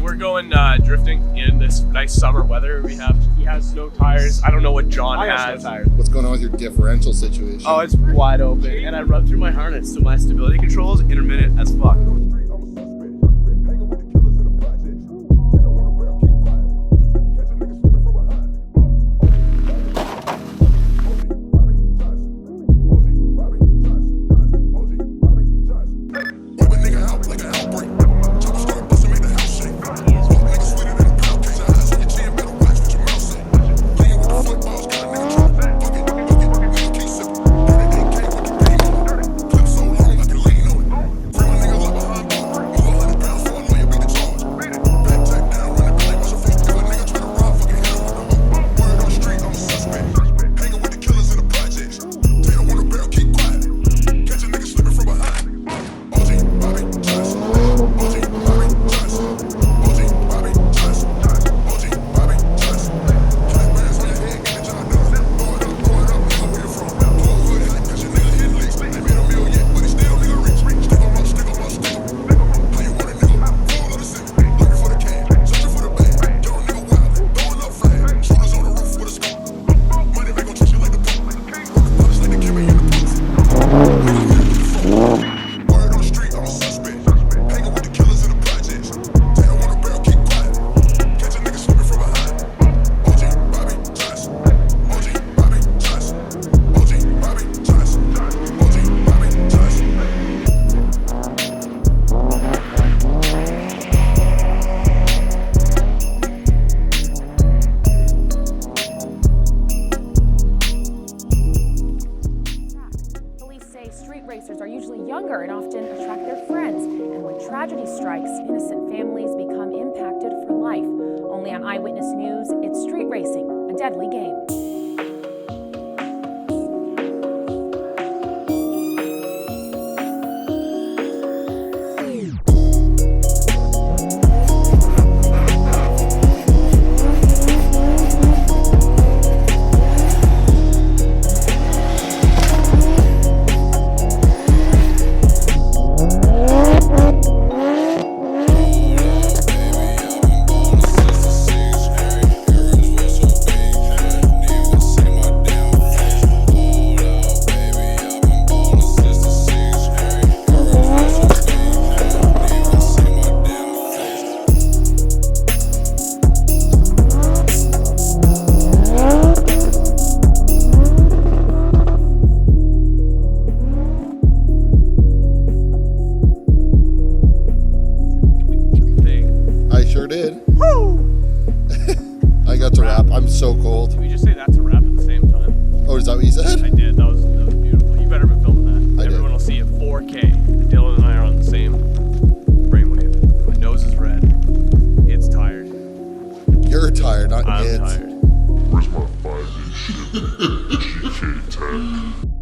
we're going drifting in this nice summer weather we have. He has no tires. I don't know what John has. No tires. What's going on with your differential situation? Oh, it's wide open, and I rubbed through my harness, so my stability control is intermittent as fuck. Street racers are usually younger and often attract their friends. And when tragedy strikes, innocent families become impacted for life. Only on Eyewitness News, it's street racing, a deadly game. Did. Woo! I got to rap. I'm so cold. Did we just say that's a rap at the same time? Oh, is that what you said? I did. That was beautiful. You better be filming that. Everyone will see it 4K. Dylan and I are on the same brainwave. My nose is red. It's tired. You're tired, not I'm it. tired. Where's my 5-inch shit? GK10.